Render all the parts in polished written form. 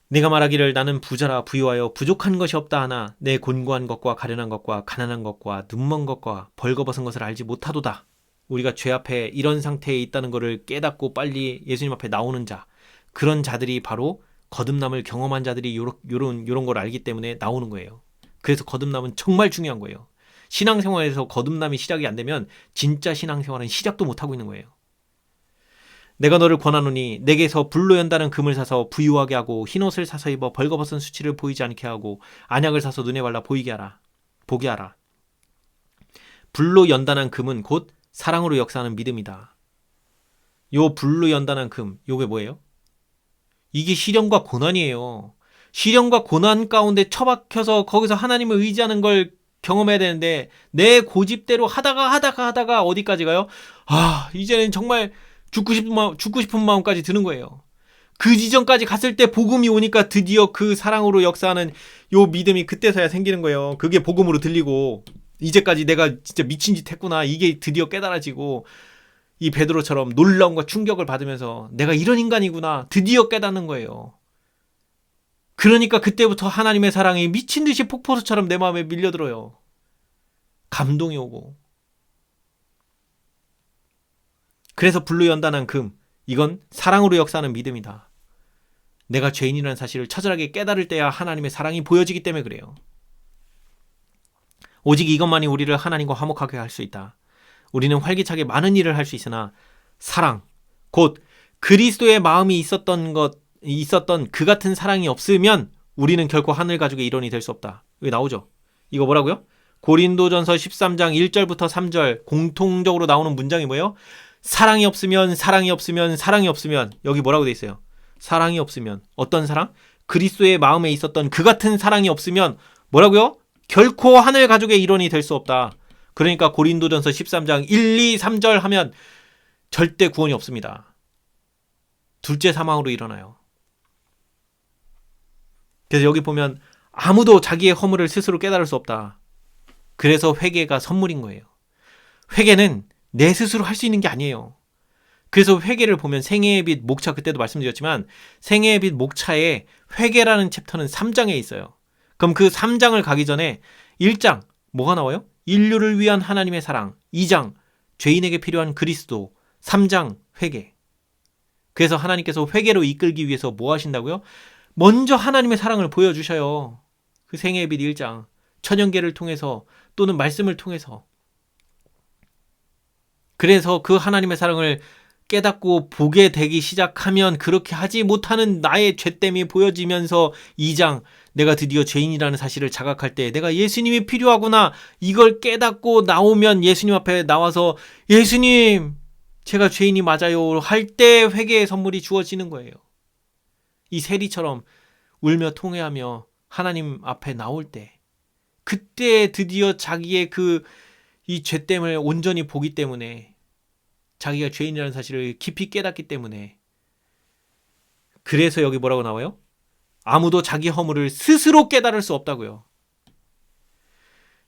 네가 말하기를 나는 부자라 부유하여 부족한 것이 없다 하나 내 곤고한 것과 가련한 것과 가난한 것과 눈먼 것과 벌거벗은 것을 알지 못하도다. 우리가 죄 앞에 이런 상태에 있다는 것을 깨닫고 빨리 예수님 앞에 나오는 자, 그런 자들이 바로 거듭남을 경험한 자들이 요런 걸 알기 때문에 나오는 거예요. 그래서 거듭남은 정말 중요한 거예요. 신앙생활에서 거듭남이 시작이 안 되면 진짜 신앙생활은 시작도 못하고 있는 거예요. 내가 너를 권하노니 내게서 불로 연다는 금을 사서 부유하게 하고 흰옷을 사서 입어 벌거벗은 수치를 보이지 않게 하고 안약을 사서 눈에 발라 보게 하라. 불로 연단한 금은 곧 사랑으로 역사하는 믿음이다. 요 불로 연단한 금, 요게 뭐예요? 이게 시련과 고난이에요. 시련과 고난 가운데 처박혀서 거기서 하나님을 의지하는 걸 경험해야 되는데 내 고집대로 하다가 어디까지 가요? 이제는 정말 죽고 싶은 마음까지 드는 거예요. 그 지점까지 갔을 때 복음이 오니까 드디어 그 사랑으로 역사하는 요 믿음이 그때서야 생기는 거예요. 그게 복음으로 들리고 이제까지 내가 진짜 미친 짓 했구나. 이게 드디어 깨달아지고 이 베드로처럼 놀라움과 충격을 받으면서 내가 이런 인간이구나. 드디어 깨닫는 거예요. 그러니까 그때부터 하나님의 사랑이 미친 듯이 폭포수처럼 내 마음에 밀려들어요. 감동이 오고. 그래서 불로 연단한 금, 이건 사랑으로 역사하는 믿음이다. 내가 죄인이라는 사실을 처절하게 깨달을 때야 하나님의 사랑이 보여지기 때문에 그래요. 오직 이것만이 우리를 하나님과 화목하게 할 수 있다. 우리는 활기차게 많은 일을 할 수 있으나 사랑, 곧 그리스도의 마음이 있었던 그 같은 사랑이 없으면 우리는 결코 하늘 가족의 일원이 될 수 없다. 여기 나오죠? 이거 뭐라고요? 고린도전서 13장 1절부터 3절 공통적으로 나오는 문장이 뭐예요? 사랑이 없으면 여기 뭐라고 돼 있어요? 사랑이 없으면 어떤 사랑? 그리스도의 마음에 있었던 그 같은 사랑이 없으면 뭐라고요? 결코 하늘 가족의 일원이 될 수 없다. 그러니까 고린도전서 13장 1, 2, 3절 하면 절대 구원이 없습니다. 둘째 사망으로 일어나요. 그래서 여기 보면 아무도 자기의 허물을 스스로 깨달을 수 없다. 그래서 회개가 선물인 거예요. 회개는 내 스스로 할 수 있는 게 아니에요. 그래서 회개를 보면 생애의 빛, 목차 그때도 말씀드렸지만 생애의 빛, 목차에 회개라는 챕터는 3장에 있어요. 그럼 그 3장을 가기 전에 1장 뭐가 나와요? 인류를 위한 하나님의 사랑. 2장 죄인에게 필요한 그리스도. 3장 회개. 그래서 하나님께서 회개로 이끌기 위해서 뭐 하신다고요? 먼저 하나님의 사랑을 보여주셔요. 그 생애의 빛 1장 천연계를 통해서 또는 말씀을 통해서. 그래서 그 하나님의 사랑을 깨닫고 보게 되기 시작하면 그렇게 하지 못하는 나의 죄됨이 보여지면서 2장 내가 드디어 죄인이라는 사실을 자각할 때 내가 예수님이 필요하구나 이걸 깨닫고 나오면 예수님 앞에 나와서 예수님 제가 죄인이 맞아요 할 때 회개의 선물이 주어지는 거예요. 이 세리처럼 울며 통회하며 하나님 앞에 나올 때 그때 드디어 자기의 이 죄됨을 온전히 보기 때문에 자기가 죄인이라는 사실을 깊이 깨닫기 때문에 그래서 여기 뭐라고 나와요? 아무도 자기 허물을 스스로 깨달을 수 없다고요.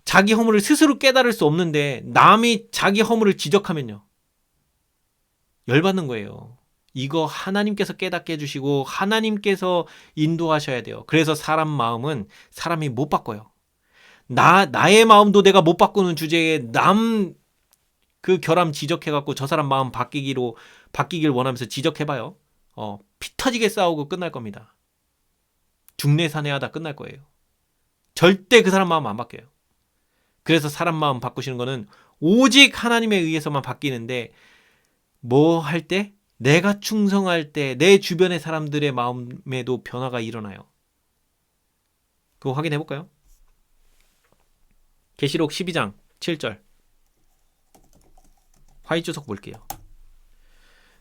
자기 허물을 스스로 깨달을 수 없는데 남이 자기 허물을 지적하면요. 열받는 거예요. 이거 하나님께서 깨닫게 해주시고 하나님께서 인도하셔야 돼요. 그래서 사람 마음은 사람이 못 바꿔요. 나의 마음도 내가 못 바꾸는 주제에 남 그 결함 지적해갖고 저 사람 마음 바뀌길 원하면서 지적해봐요. 피 터지게 싸우고 끝날 겁니다. 중내산해하다 끝날 거예요. 절대 그 사람 마음 안 바뀌어요. 그래서 사람 마음 바꾸시는 거는 오직 하나님에 의해서만 바뀌는데 뭐 할 때? 내가 충성할 때 내 주변의 사람들의 마음에도 변화가 일어나요. 그거 확인해 볼까요? 계시록 12장 7절 화이주석 볼게요.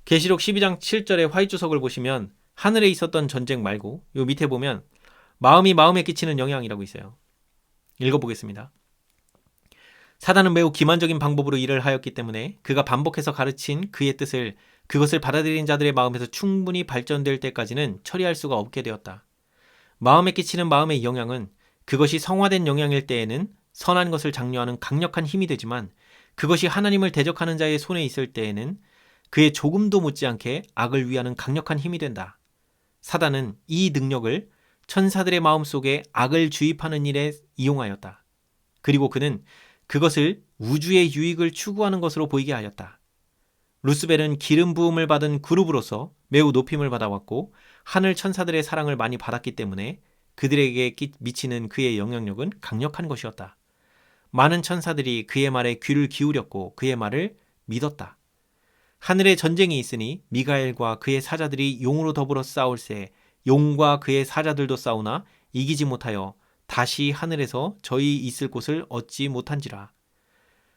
계시록 12장 7절의 화이주석을 보시면 하늘에 있었던 전쟁 말고 요 밑에 보면 마음이 마음에 끼치는 영향이라고 있어요. 읽어보겠습니다. 사단은 매우 기만적인 방법으로 일을 하였기 때문에 그가 반복해서 가르친 그의 뜻을 그것을 받아들인 자들의 마음에서 충분히 발전될 때까지는 처리할 수가 없게 되었다. 마음에 끼치는 마음의 영향은 그것이 성화된 영향일 때에는 선한 것을 장려하는 강력한 힘이 되지만 그것이 하나님을 대적하는 자의 손에 있을 때에는 그의 조금도 못지않게 악을 위하는 강력한 힘이 된다. 사단은 이 능력을 천사들의 마음속에 악을 주입하는 일에 이용하였다. 그리고 그는 그것을 우주의 유익을 추구하는 것으로 보이게 하였다. 루스벨은 기름 부음을 받은 그룹으로서 매우 높임을 받아왔고 하늘 천사들의 사랑을 많이 받았기 때문에 그들에게 미치는 그의 영향력은 강력한 것이었다. 많은 천사들이 그의 말에 귀를 기울였고 그의 말을 믿었다. 하늘에 전쟁이 있으니 미가엘과 그의 사자들이 용으로 더불어 싸울새 용과 그의 사자들도 싸우나 이기지 못하여 다시 하늘에서 저희 있을 곳을 얻지 못한지라.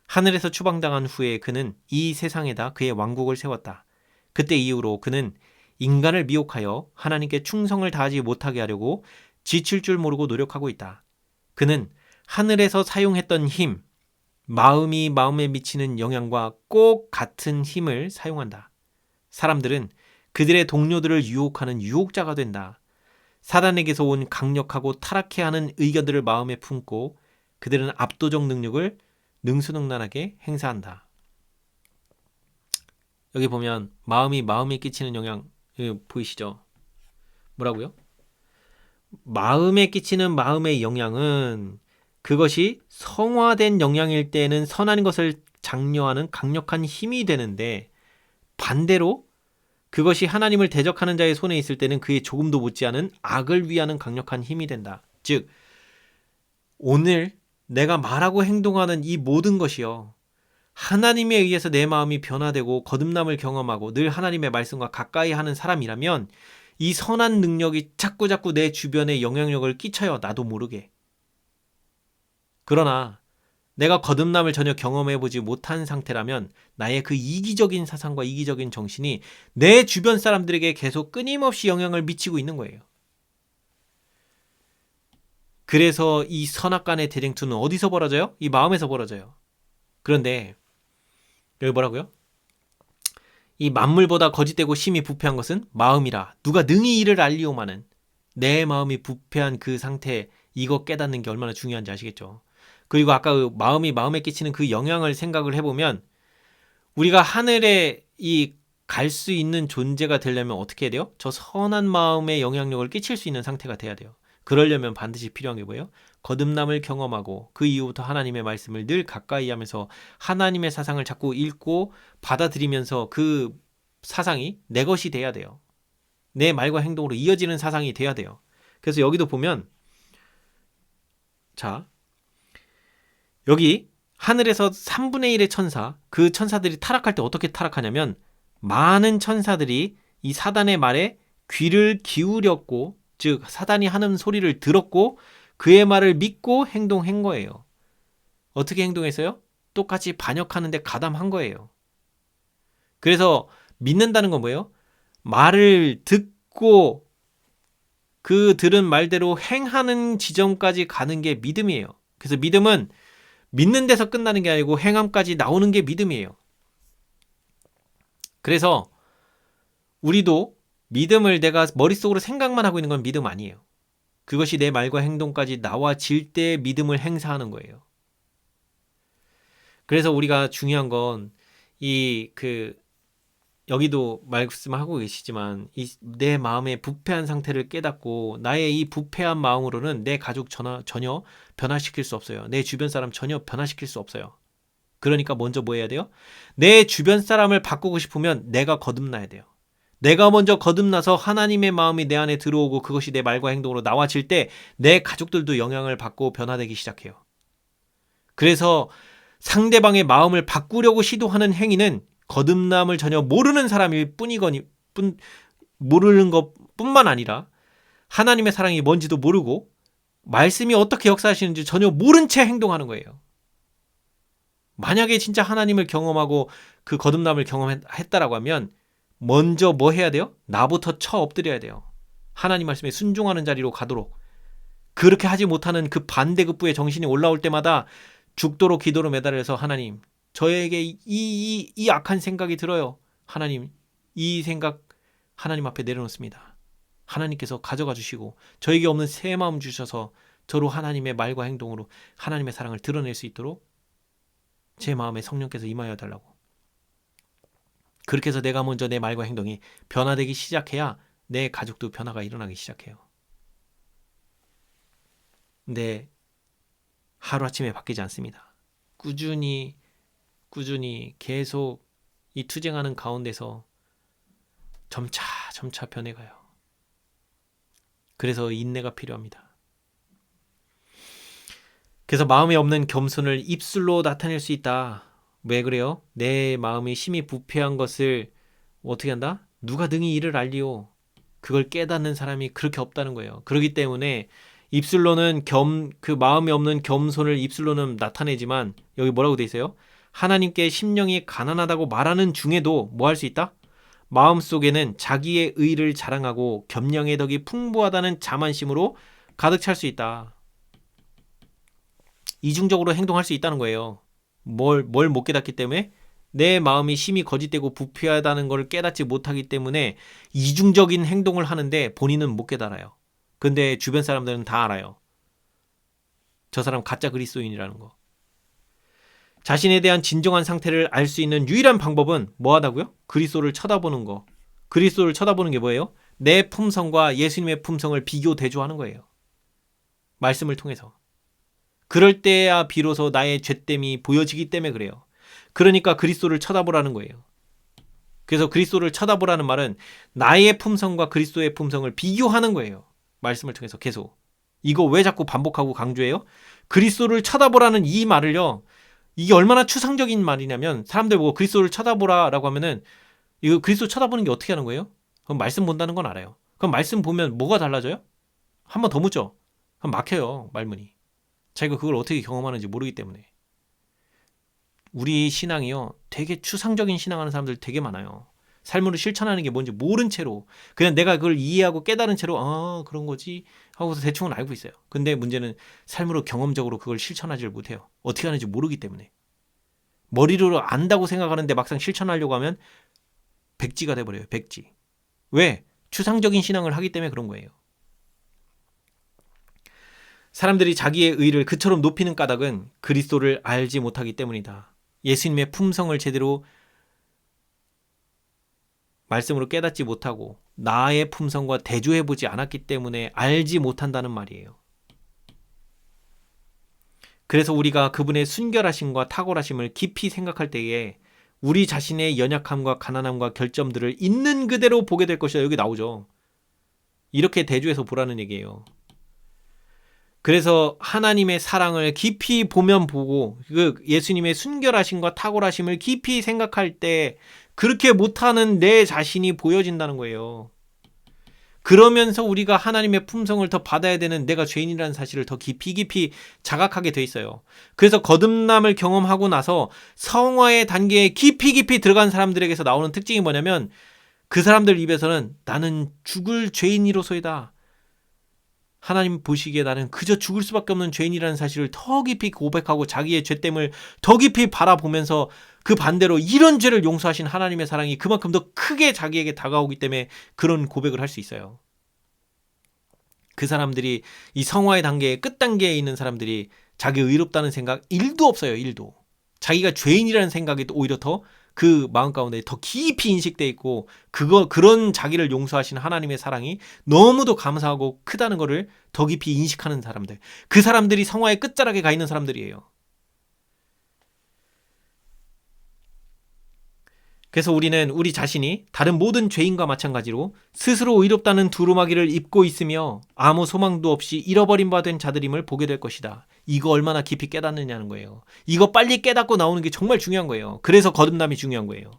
하늘에서 추방당한 후에 그는 이 세상에다 그의 왕국을 세웠다. 그때 이후로 그는 인간을 미혹하여 하나님께 충성을 다하지 못하게 하려고 지칠 줄 모르고 노력하고 있다. 그는 하늘에서 사용했던 힘, 마음이 마음에 미치는 영향과 꼭 같은 힘을 사용한다. 사람들은 그들의 동료들을 유혹하는 유혹자가 된다. 사단에게서 온 강력하고 타락해 하는 의견들을 마음에 품고 그들은 압도적 능력을 능수능란하게 행사한다. 여기 보면 마음이 마음에 끼치는 영향 보이시죠? 뭐라고요? 마음에 끼치는 마음의 영향은 그것이 성화된 영향일 때는 선한 것을 장려하는 강력한 힘이 되는데 반대로 그것이 하나님을 대적하는 자의 손에 있을 때는 그에 조금도 못지않은 악을 위하는 강력한 힘이 된다. 즉 오늘 내가 말하고 행동하는 이 모든 것이요 하나님에 의해서 내 마음이 변화되고 거듭남을 경험하고 늘 하나님의 말씀과 가까이 하는 사람이라면 이 선한 능력이 자꾸자꾸 내 주변에 영향력을 끼쳐요. 나도 모르게. 그러나 내가 거듭남을 전혀 경험해보지 못한 상태라면 나의 그 이기적인 사상과 이기적인 정신이 내 주변 사람들에게 계속 끊임없이 영향을 미치고 있는 거예요. 그래서 이 선악간의 대쟁투는 어디서 벌어져요? 이 마음에서 벌어져요. 그런데 여기 뭐라고요? 이 만물보다 거짓되고 심히 부패한 것은 마음이라 누가 능히 이를 알리오마는 내 마음이 부패한 그 상태 이거 깨닫는 게 얼마나 중요한지 아시겠죠? 그리고 아까 그 마음이 마음에 끼치는 그 영향을 생각을 해보면 우리가 하늘에 이 갈 수 있는 존재가 되려면 어떻게 해야 돼요? 저 선한 마음에 영향력을 끼칠 수 있는 상태가 돼야 돼요. 그러려면 반드시 필요한 게 뭐예요? 거듭남을 경험하고 그 이후부터 하나님의 말씀을 늘 가까이 하면서 하나님의 사상을 자꾸 읽고 받아들이면서 그 사상이 내 것이 돼야 돼요. 내 말과 행동으로 이어지는 사상이 돼야 돼요. 그래서 여기도 보면 자 여기 하늘에서 3분의 1의 천사 그 천사들이 타락할 때 어떻게 타락하냐면 많은 천사들이 이 사단의 말에 귀를 기울였고 즉 사단이 하는 소리를 들었고 그의 말을 믿고 행동한 거예요. 어떻게 행동했어요? 똑같이 반역하는 데 가담한 거예요. 그래서 믿는다는 건 뭐예요? 말을 듣고 그 들은 말대로 행하는 지점까지 가는 게 믿음이에요. 그래서 믿음은 믿는 데서 끝나는 게 아니고 행함까지 나오는 게 믿음이에요. 그래서 우리도 믿음을 내가 머릿속으로 생각만 하고 있는 건 믿음 아니에요. 그것이 내 말과 행동까지 나와질 때 믿음을 행사하는 거예요. 그래서 우리가 중요한 건 여기도 말씀하고 계시지만 내 마음의 부패한 상태를 깨닫고 나의 이 부패한 마음으로는 내 가족 전혀 변화시킬 수 없어요. 내 주변 사람 전혀 변화시킬 수 없어요. 그러니까 먼저 뭐 해야 돼요? 내 주변 사람을 바꾸고 싶으면 내가 거듭나야 돼요. 내가 먼저 거듭나서 하나님의 마음이 내 안에 들어오고 그것이 내 말과 행동으로 나와질 때 내 가족들도 영향을 받고 변화되기 시작해요. 그래서 상대방의 마음을 바꾸려고 시도하는 행위는 거듭남을 전혀 모르는 사람일 모르는 것뿐만 아니라 하나님의 사랑이 뭔지도 모르고 말씀이 어떻게 역사하시는지 전혀 모른 채 행동하는 거예요. 만약에 진짜 하나님을 경험하고 그 거듭남을 경험했다라고 하면 먼저 뭐 해야 돼요? 나부터 쳐 엎드려야 돼요. 하나님 말씀에 순종하는 자리로 가도록. 그렇게 하지 못하는 그 반대급부의 정신이 올라올 때마다 죽도록 기도로 매달려서 하나님 저에게 이 악한 생각이 들어요. 하나님 이 생각 하나님 앞에 내려놓습니다. 하나님께서 가져가 주시고 저에게 없는 새 마음 주셔서 저로 하나님의 말과 행동으로 하나님의 사랑을 드러낼 수 있도록 제 마음에 성령께서 임하여 달라고. 그렇게 해서 내가 먼저 내 말과 행동이 변화되기 시작해야 내 가족도 변화가 일어나기 시작해요. 근데 하루아침에 바뀌지 않습니다. 꾸준히 계속 이 투쟁하는 가운데서 점차 변해가요. 그래서 인내가 필요합니다. 그래서 마음에 없는 겸손을 입술로 나타낼 수 있다. 왜 그래요? 내 마음이 심히 부패한 것을 어떻게 한다? 누가 능히 이를 알리오. 그걸 깨닫는 사람이 그렇게 없다는 거예요. 그렇기 때문에 입술로는 그 마음에 없는 겸손을 입술로는 나타내지만 여기 뭐라고 돼 있어요? 하나님께 심령이 가난하다고 말하는 중에도 뭐 할 수 있다? 마음속에는 자기의 의를 자랑하고 겸양의 덕이 풍부하다는 자만심으로 가득 찰 수 있다. 이중적으로 행동할 수 있다는 거예요. 뭘 못 깨닫기 때문에? 내 마음이 심히 거짓되고 부패하다는 걸 깨닫지 못하기 때문에 이중적인 행동을 하는데 본인은 못 깨달아요. 근데 주변 사람들은 다 알아요. 저 사람 가짜 그리스도인이라는 거. 자신에 대한 진정한 상태를 알 수 있는 유일한 방법은 뭐 하다고요? 그리스도를 쳐다보는 거. 그리스도를 쳐다보는 게 뭐예요? 내 품성과 예수님의 품성을 비교 대조하는 거예요. 말씀을 통해서. 그럴 때야 비로소 나의 죄됨이 보여지기 때문에 그래요. 그러니까 그리스도를 쳐다보라는 거예요. 그래서 그리스도를 쳐다보라는 말은 나의 품성과 그리스도의 품성을 비교하는 거예요. 말씀을 통해서 계속. 이거 왜 자꾸 반복하고 강조해요? 그리스도를 쳐다보라는 이 말을요. 이게 얼마나 추상적인 말이냐면 사람들 보고 그리스도를 쳐다보라라고 하면은 이거 그리스도 쳐다보는 게 어떻게 하는 거예요? 그럼 말씀 본다는 건 알아요. 그럼 말씀 보면 뭐가 달라져요? 한 번 더 묻죠. 그럼 막혀요. 말문이. 자기가 그걸 어떻게 경험하는지 모르기 때문에. 우리 신앙이요. 되게 추상적인 신앙하는 사람들 되게 많아요. 삶으로 실천하는 게 뭔지 모른 채로 그냥 내가 그걸 이해하고 깨달은 채로 그런 거지 하고서 대충은 알고 있어요. 근데 문제는 삶으로 경험적으로 그걸 실천하지를 못해요. 어떻게 하는지 모르기 때문에. 머리로 안다고 생각하는데 막상 실천하려고 하면 백지가 돼버려요. 백지. 왜? 추상적인 신앙을 하기 때문에 그런 거예요. 사람들이 자기의 의를 그처럼 높이는 까닭은 그리스도를 알지 못하기 때문이다. 예수님의 품성을 제대로 말씀으로 깨닫지 못하고 나의 품성과 대조해보지 않았기 때문에 알지 못한다는 말이에요. 그래서 우리가 그분의 순결하심과 탁월하심을 깊이 생각할 때에 우리 자신의 연약함과 가난함과 결점들을 있는 그대로 보게 될 것이다. 여기 나오죠. 이렇게 대조해서 보라는 얘기예요. 그래서 하나님의 사랑을 깊이 보면 보고 그 예수님의 순결하심과 탁월하심을 깊이 생각할 때 그렇게 못하는 내 자신이 보여진다는 거예요. 그러면서 우리가 하나님의 품성을 더 받아야 되는 내가 죄인이라는 사실을 더 깊이 자각하게 돼 있어요. 그래서 거듭남을 경험하고 나서 성화의 단계에 깊이 들어간 사람들에게서 나오는 특징이 뭐냐면 그 사람들 입에서는 나는 죽을 죄인이로소이다. 하나님 보시기에 나는 그저 죽을 수밖에 없는 죄인이라는 사실을 더 깊이 고백하고 자기의 죄됨을 더 깊이 바라보면서 그 반대로 이런 죄를 용서하신 하나님의 사랑이 그만큼 더 크게 자기에게 다가오기 때문에 그런 고백을 할 수 있어요. 그 사람들이 이 성화의 단계의 끝 단계에 있는 사람들이 자기 의롭다는 생각 1도 없어요. 1도. 자기가 죄인이라는 생각이 또 오히려 더 그 마음 가운데 더 깊이 인식돼 있고 그런 자기를 용서하신 하나님의 사랑이 너무도 감사하고 크다는 것을 더 깊이 인식하는 사람들. 그 사람들이 성화의 끝자락에 가 있는 사람들이에요. 그래서 우리는 우리 자신이 다른 모든 죄인과 마찬가지로 스스로 의롭다는 두루마기를 입고 있으며 아무 소망도 없이 잃어버린 바 된 자들임을 보게 될 것이다. 이거 얼마나 깊이 깨닫느냐는 거예요. 이거 빨리 깨닫고 나오는 게 정말 중요한 거예요. 그래서 거듭남이 중요한 거예요.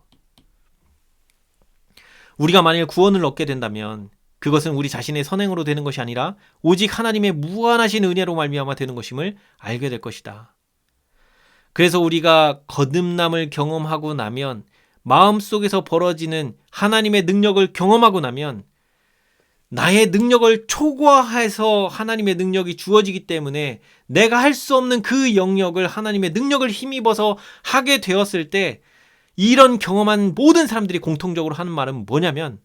우리가 만일 구원을 얻게 된다면 그것은 우리 자신의 선행으로 되는 것이 아니라 오직 하나님의 무한하신 은혜로 말미암아 되는 것임을 알게 될 것이다. 그래서 우리가 거듭남을 경험하고 나면 마음속에서 벌어지는 하나님의 능력을 경험하고 나면 나의 능력을 초과해서 하나님의 능력이 주어지기 때문에 내가 할 수 없는 그 영역을 하나님의 능력을 힘입어서 하게 되었을 때 이런 경험한 모든 사람들이 공통적으로 하는 말은 뭐냐면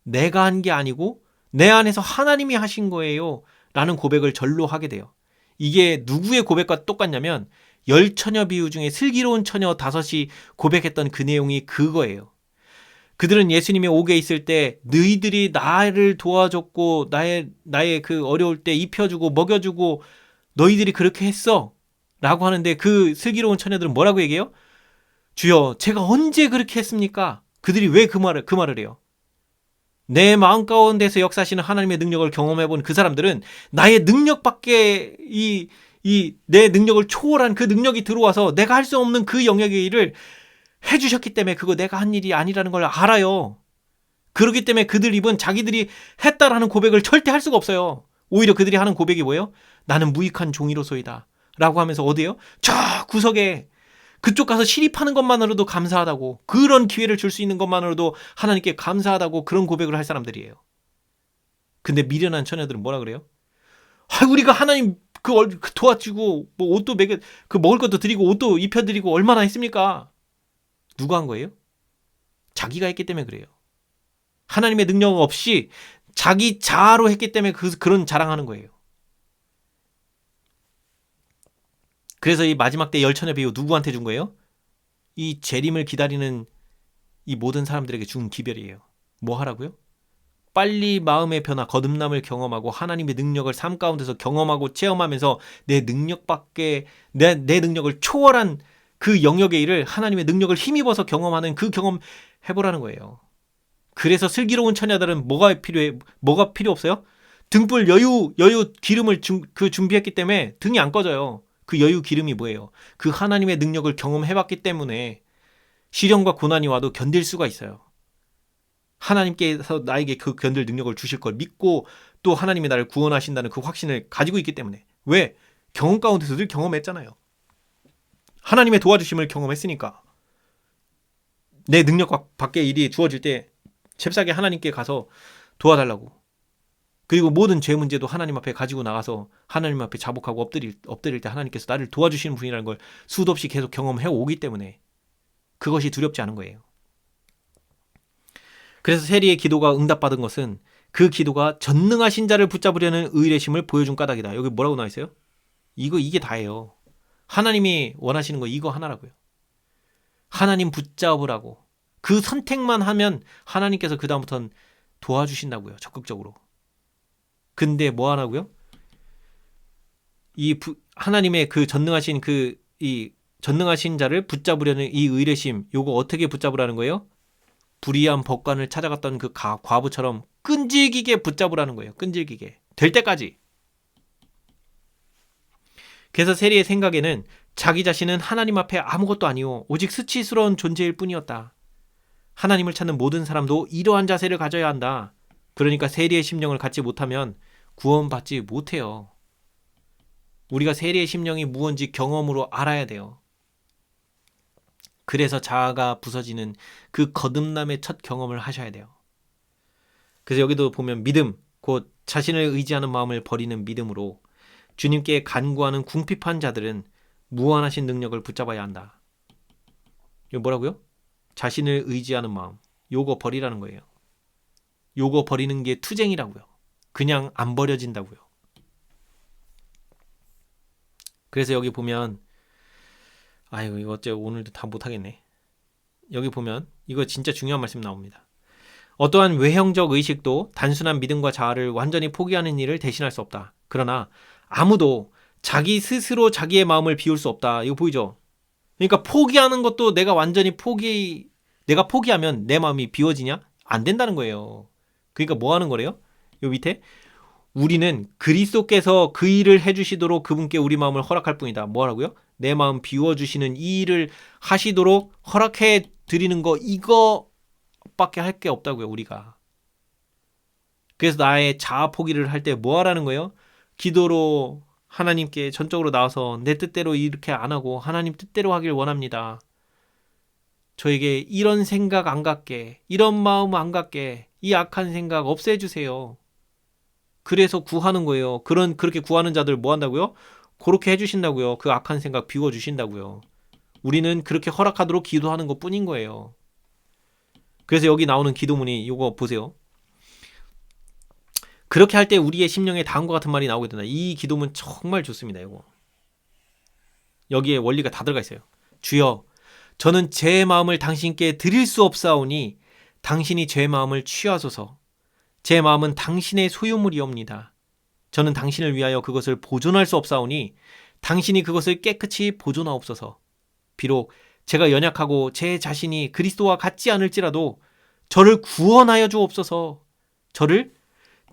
내가 한 게 아니고 내 안에서 하나님이 하신 거예요 라는 고백을 절로 하게 돼요. 이게 누구의 고백과 똑같냐면 10처녀 비유 중에 슬기로운 처녀 5이 고백했던 그 내용이 그거예요. 그들은 예수님이 오게 있을 때 너희들이 나를 도와줬고 나의 그 어려울 때 입혀주고 먹여주고 너희들이 그렇게 했어 라고 하는데 그 슬기로운 처녀들은 뭐라고 얘기해요? 주여 제가 언제 그렇게 했습니까? 그들이 왜 그 말을 해요? 내 마음 가운데서 역사하시는 하나님의 능력을 경험해본 그 사람들은 나의 능력밖에 내 능력을 초월한 그 능력이 들어와서 내가 할 수 없는 그 영역의 일을 해주셨기 때문에 그거 내가 한 일이 아니라는 걸 알아요. 그렇기 때문에 그들 입은 자기들이 했다라는 고백을 절대 할 수가 없어요. 오히려 그들이 하는 고백이 뭐예요? 나는 무익한 종이로소이다 라고 하면서 어디에요? 저 구석에 그쪽 가서 시립하는 것만으로도 감사하다고, 그런 기회를 줄 수 있는 것만으로도 하나님께 감사하다고 그런 고백을 할 사람들이에요. 근데 미련한 처녀들은 뭐라 그래요? 우리가 하나님 도와주고 뭐 옷도 먹을 것도 드리고 옷도 입혀드리고 얼마나 했습니까? 누가 한 거예요? 자기가 했기 때문에 그래요. 하나님의 능력 없이 자기 자아로 했기 때문에 그런 자랑하는 거예요. 그래서 이 마지막 때 열처녀 비유 누구한테 준 거예요? 이 재림을 기다리는 이 모든 사람들에게 준 기별이에요. 뭐 하라고요? 빨리 마음의 변화, 거듭남을 경험하고 하나님의 능력을 삶 가운데서 경험하고 체험하면서 내 능력을 초월한 그 영역의 일을 하나님의 능력을 힘입어서 경험하는 그 경험 해보라는 거예요. 그래서 슬기로운 처녀들은 뭐가 필요 없어요? 등불 여유 기름을 준비했기 때문에 등이 안 꺼져요. 그 여유 기름이 뭐예요? 그 하나님의 능력을 경험해봤기 때문에 시련과 고난이 와도 견딜 수가 있어요. 하나님께서 나에게 그 견딜 능력을 주실 걸 믿고 또 하나님이 나를 구원하신다는 그 확신을 가지고 있기 때문에. 왜? 경험 가운데서 늘 경험했잖아요. 하나님의 도와주심을 경험했으니까. 내 능력 밖의 일이 주어질 때 잽싸게 하나님께 가서 도와달라고. 그리고 모든 죄 문제도 하나님 앞에 가지고 나가서 하나님 앞에 자복하고 엎드릴 때 하나님께서 나를 도와주시는 분이라는 걸 수도 없이 계속 경험해 오기 때문에 그것이 두렵지 않은 거예요. 그래서 세리의 기도가 응답받은 것은 그 기도가 전능하신 자를 붙잡으려는 의뢰심을 보여준 까닭이다. 여기 뭐라고 나와 있어요? 이게 다예요. 하나님이 원하시는 거 이거 하나라고요. 하나님 붙잡으라고. 그 선택만 하면 하나님께서 그 다음부터는 도와주신다고요. 적극적으로. 근데 뭐 하라고요? 하나님의 그 전능하신 전능하신 자를 붙잡으려는 이 의뢰심, 요거 어떻게 붙잡으라는 거예요? 불의한 법관을 찾아갔던 그 과부처럼 끈질기게 붙잡으라는 거예요. 끈질기게. 될 때까지. 그래서 세리의 생각에는 자기 자신은 하나님 앞에 아무것도 아니오. 오직 수치스러운 존재일 뿐이었다. 하나님을 찾는 모든 사람도 이러한 자세를 가져야 한다. 그러니까 세리의 심령을 갖지 못하면 구원받지 못해요. 우리가 세리의 심령이 무언지 경험으로 알아야 돼요. 그래서 자아가 부서지는 그 거듭남의 첫 경험을 하셔야 돼요. 그래서 여기도 보면 믿음, 곧 자신을 의지하는 마음을 버리는 믿음으로 주님께 간구하는 궁핍한 자들은 무한하신 능력을 붙잡아야 한다. 이거 뭐라고요? 자신을 의지하는 마음. 요거 버리라는 거예요. 요거 버리는 게 투쟁이라고요. 그냥 안 버려진다고요. 그래서 여기 보면 이거 어째 오늘도 다 못하겠네. 여기 보면 이거 진짜 중요한 말씀 나옵니다. 어떠한 외형적 의식도 단순한 믿음과 자아를 완전히 포기하는 일을 대신할 수 없다. 그러나 아무도 자기 스스로 자기의 마음을 비울 수 없다. 이거 보이죠? 그러니까 포기하는 것도 내가 포기하면 내 마음이 비워지냐? 안 된다는 거예요. 그러니까 뭐 하는 거래요? 요 밑에 우리는 그리스도께서 그 일을 해주시도록 그분께 우리 마음을 허락할 뿐이다. 뭐 하라고요? 내 마음 비워주시는 이 일을 하시도록 허락해 드리는 거 이거밖에 할 게 없다고요. 우리가. 그래서 나의 자아 포기를 할 때 뭐 하라는 거예요? 기도로 하나님께 전적으로 나와서 내 뜻대로 이렇게 안 하고 하나님 뜻대로 하길 원합니다. 저에게 이런 생각 안 갖게, 이런 마음 안 갖게, 이 악한 생각 없애주세요. 그래서 구하는 거예요. 그렇게 구하는 자들 뭐 한다고요? 그렇게 해주신다고요. 그 악한 생각 비워주신다고요. 우리는 그렇게 허락하도록 기도하는 것 뿐인 거예요. 그래서 여기 나오는 기도문이 이거 보세요. 그렇게 할 때 우리의 심령에 다음과 같은 말이 나오게 된다. 이 기도문 정말 좋습니다. 이거. 여기에 원리가 다 들어가 있어요. 주여, 저는 제 마음을 당신께 드릴 수 없사오니 당신이 제 마음을 취하소서. 제 마음은 당신의 소유물이옵니다. 저는 당신을 위하여 그것을 보존할 수 없사오니 당신이 그것을 깨끗이 보존하옵소서. 비록 제가 연약하고 제 자신이 그리스도와 같지 않을지라도 저를 구원하여 주옵소서. 저를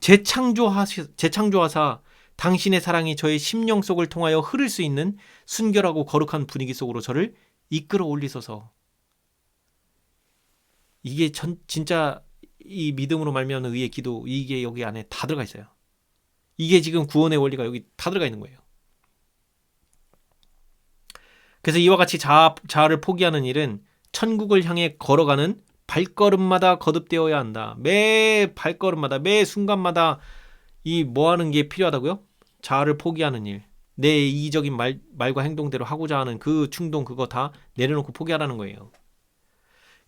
재창조하사 당신의 사랑이 저의 심령 속을 통하여 흐를 수 있는 순결하고 거룩한 분위기 속으로 저를 이끌어 올리소서. 이게 진짜 이 믿음으로 말미암는 의의 기도, 이게 여기 안에 다 들어가 있어요. 이게 지금 구원의 원리가 여기 다 들어가 있는 거예요. 그래서 이와 같이 자아를 포기하는 일은 천국을 향해 걸어가는 발걸음마다 거듭되어야 한다. 매 발걸음마다, 매 순간마다 이 뭐하는 게 필요하다고요? 자아를 포기하는 일. 내 이기적인 말과 행동대로 하고자 하는 그 충동, 그거 다 내려놓고 포기하라는 거예요.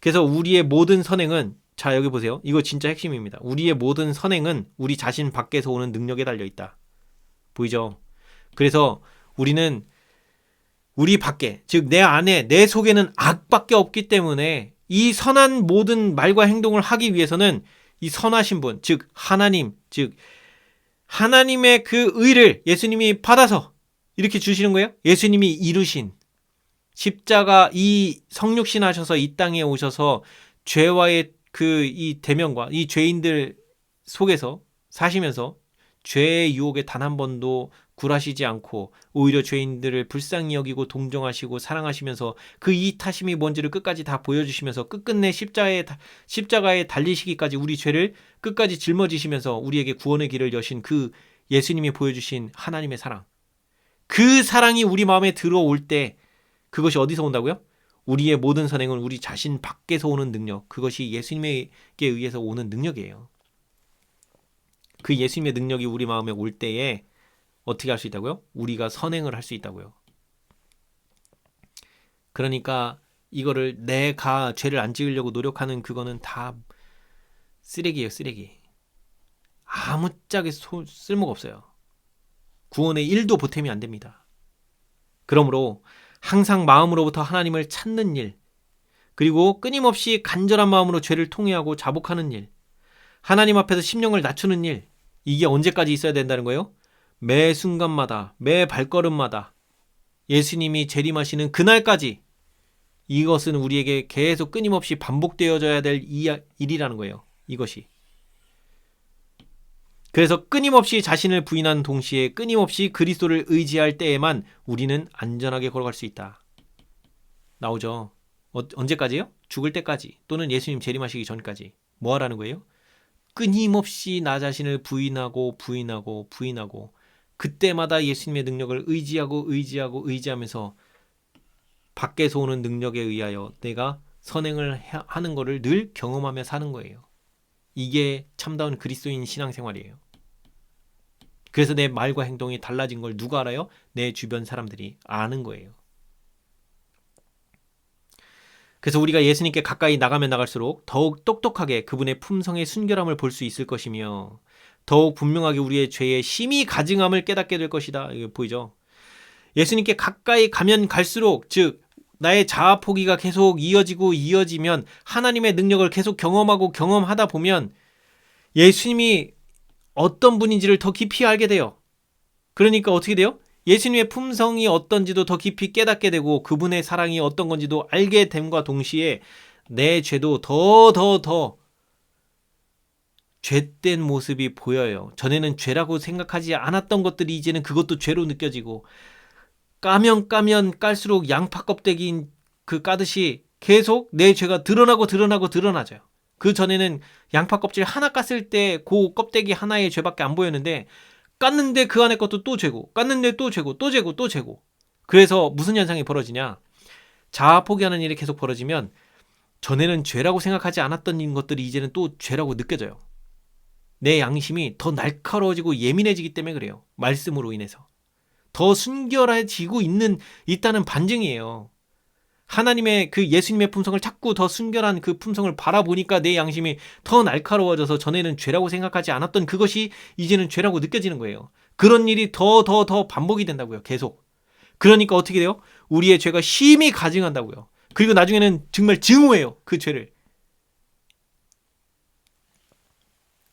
그래서 우리의 모든 선행은, 자 여기 보세요. 이거 진짜 핵심입니다. 우리의 모든 선행은 우리 자신 밖에서 오는 능력에 달려있다. 보이죠? 그래서 우리는 우리 밖에, 즉 내 안에, 내 속에는 악밖에 없기 때문에 이 선한 모든 말과 행동을 하기 위해서는 이 선하신 분, 즉 하나님, 즉 하나님의 그 의를 예수님이 받아서 이렇게 주시는 거예요. 예수님이 이루신 십자가, 이 성육신 하셔서 이 땅에 오셔서 죄와의 그 이 대면과 이 죄인들 속에서 사시면서 죄의 유혹에 단 한 번도 굴하시지 않고 오히려 죄인들을 불쌍히 여기고 동정하시고 사랑하시면서 그 이타심이 뭔지를 끝까지 다 보여주시면서 끝끝내 십자가에 달리시기까지 우리 죄를 끝까지 짊어지시면서 우리에게 구원의 길을 여신 그 예수님이 보여주신 하나님의 사랑, 그 사랑이 우리 마음에 들어올 때 그것이 어디서 온다고요? 우리의 모든 선행은 우리 자신 밖에서 오는 능력, 그것이 예수님에게 의해서 오는 능력이에요. 그 예수님의 능력이 우리 마음에 올 때에 어떻게 할 수 있다고요? 우리가 선행을 할 수 있다고요. 그러니까 이거를 내가 죄를 안 지으려고 노력하는 그거는 다 쓰레기예요, 쓰레기. 아무짝에 쓸모가 없어요. 구원의 1도 보탬이 안 됩니다. 그러므로 항상 마음으로부터 하나님을 찾는 일, 그리고 끊임없이 간절한 마음으로 죄를 통회하고 자복하는 일, 하나님 앞에서 심령을 낮추는 일, 이게 언제까지 있어야 된다는 거예요? 매 순간마다, 매 발걸음마다 예수님이 재림하시는 그날까지 이것은 우리에게 계속 끊임없이 반복되어져야 될 일이라는 거예요. 이것이. 그래서 끊임없이 자신을 부인하는 동시에 끊임없이 그리스도를 의지할 때에만 우리는 안전하게 걸어갈 수 있다. 나오죠? 언제까지요? 죽을 때까지, 또는 예수님 재림하시기 전까지. 뭐 하라는 거예요? 끊임없이 나 자신을 부인하고 그때마다 예수님의 능력을 의지하면서 밖에서 오는 능력에 의하여 내가 선행을 하는 것을 늘 경험하며 사는 거예요. 이게 참다운 그리스도인 신앙생활이에요. 그래서 내 말과 행동이 달라진 걸 누가 알아요? 내 주변 사람들이 아는 거예요. 그래서 우리가 예수님께 가까이 나가면 나갈수록 더욱 똑똑하게 그분의 품성의 순결함을 볼 수 있을 것이며 더욱 분명하게 우리의 죄의 심히 가증함을 깨닫게 될 것이다. 이거 보이죠? 예수님께 가까이 가면 갈수록, 즉 나의 자아 포기가 계속 이어지면 하나님의 능력을 계속 경험하다 보면 예수님이 어떤 분인지를 더 깊이 알게 돼요. 그러니까 어떻게 돼요? 예수님의 품성이 어떤지도 더 깊이 깨닫게 되고 그분의 사랑이 어떤 건지도 알게 됨과 동시에 내 죄도 더 죄된 모습이 보여요. 전에는 죄라고 생각하지 않았던 것들이 이제는 그것도 죄로 느껴지고, 까면 깔수록 양파 껍데기인 그 까듯이 계속 내 죄가 드러나죠. 그 전에는 양파 껍질 하나 깠을 때 그 껍데기 하나의 죄밖에 안 보였는데 깠는데 그 안에 것도 또 죄고, 깠는데 또 죄고. 그래서 무슨 현상이 벌어지냐? 자아 포기하는 일이 계속 벌어지면 전에는 죄라고 생각하지 않았던 것들이 이제는 또 죄라고 느껴져요. 내 양심이 더 날카로워지고 예민해지기 때문에 그래요. 말씀으로 인해서. 더 순결해지고 있다는 반증이에요. 하나님의 그 예수님의 품성을 자꾸 더 순결한 그 품성을 바라보니까 내 양심이 더 날카로워져서 전에는 죄라고 생각하지 않았던 그것이 이제는 죄라고 느껴지는 거예요. 그런 일이 더 반복이 된다고요. 계속. 그러니까 어떻게 돼요? 우리의 죄가 심히 가증한다고요. 그리고 나중에는 정말 증오해요. 그 죄를.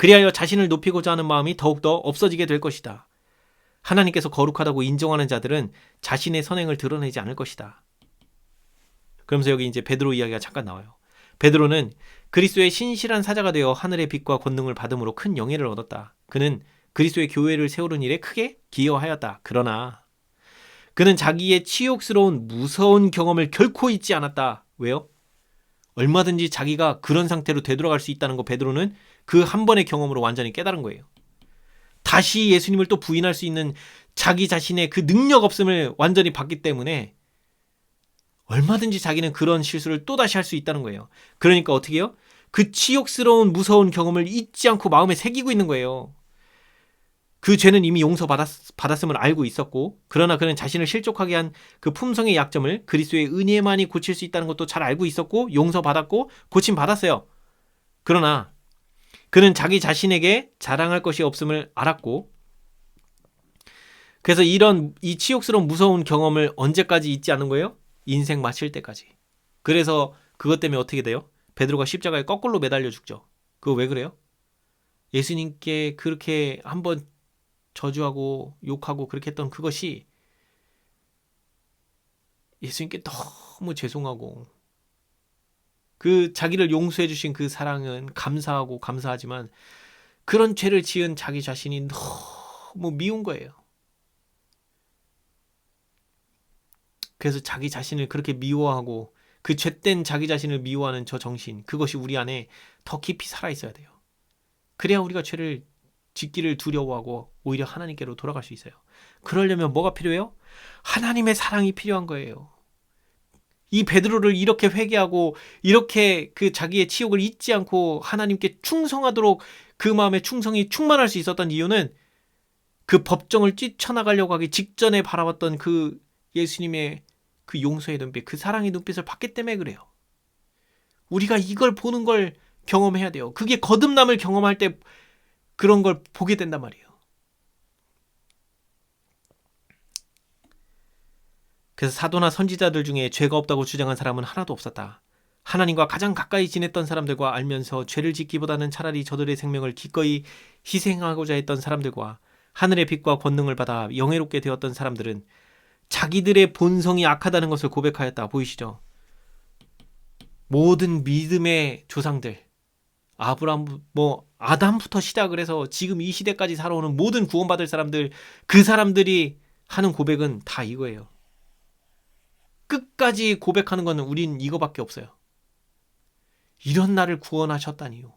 그리하여 자신을 높이고자 하는 마음이 더욱더 없어지게 될 것이다. 하나님께서 거룩하다고 인정하는 자들은 자신의 선행을 드러내지 않을 것이다. 그러면서 여기 이제 베드로 이야기가 잠깐 나와요. 베드로는 그리스도의 신실한 사자가 되어 하늘의 빛과 권능을 받음으로 큰 영예를 얻었다. 그는 그리스도의 교회를 세우는 일에 크게 기여하였다. 그러나 그는 자기의 치욕스러운 무서운 경험을 결코 잊지 않았다. 왜요? 얼마든지 자기가 그런 상태로 되돌아갈 수 있다는 거 베드로는 그 한 번의 경험으로 완전히 깨달은 거예요. 다시 예수님을 또 부인할 수 있는 자기 자신의 그 능력 없음을 완전히 봤기 때문에 얼마든지 자기는 그런 실수를 또다시 할 수 있다는 거예요. 그러니까 어떻게 해요? 그 치욕스러운 무서운 경험을 잊지 않고 마음에 새기고 있는 거예요. 그 죄는 이미 용서받았음을 알고 있었고, 그러나 그는 자신을 실족하게 한 그 품성의 약점을 그리스도의 은혜만이 고칠 수 있다는 것도 잘 알고 있었고, 용서받았고 고침받았어요. 그러나 그는 자기 자신에게 자랑할 것이 없음을 알았고, 그래서 이 치욕스러운 무서운 경험을 언제까지 잊지 않은 거예요? 인생 마칠 때까지. 그래서 그것 때문에 어떻게 돼요? 베드로가 십자가에 거꾸로 매달려 죽죠. 그거 왜 그래요? 예수님께 그렇게 한번 저주하고 욕하고 그렇게 했던 그것이 예수님께 너무 죄송하고, 그 자기를 용서해 주신 그 사랑은 감사하고 감사하지만 그런 죄를 지은 자기 자신이 너무 미운 거예요. 그래서 자기 자신을 그렇게 미워하고 그 죄된 자기 자신을 미워하는 저 정신, 그것이 우리 안에 더 깊이 살아있어야 돼요. 그래야 우리가 죄를 짓기를 두려워하고 오히려 하나님께로 돌아갈 수 있어요. 그러려면 뭐가 필요해요? 하나님의 사랑이 필요한 거예요. 이 베드로를 이렇게 회개하고 이렇게 그 자기의 치욕을 잊지 않고 하나님께 충성하도록 그 마음에 충성이 충만할 수 있었던 이유는 그 법정을 뛰쳐나가려고 하기 직전에 바라봤던 그 예수님의 그 용서의 눈빛, 그 사랑의 눈빛을 봤기 때문에 그래요. 우리가 이걸 보는 걸 경험해야 돼요. 그게 거듭남을 경험할 때 그런 걸 보게 된단 말이에요. 그래서 사도나 선지자들 중에 죄가 없다고 주장한 사람은 하나도 없었다. 하나님과 가장 가까이 지냈던 사람들과 알면서 죄를 짓기보다는 차라리 저들의 생명을 기꺼이 희생하고자 했던 사람들과 하늘의 빛과 권능을 받아 영예롭게 되었던 사람들은 자기들의 본성이 악하다는 것을 고백하였다. 보이시죠? 모든 믿음의 조상들, 아담부터 시작을 해서 지금 이 시대까지 살아오는 모든 구원받을 사람들, 그 사람들이 하는 고백은 다 이거예요. 끝까지 고백하는 건 우린 이거밖에 없어요. 이런 나를 구원하셨다니요.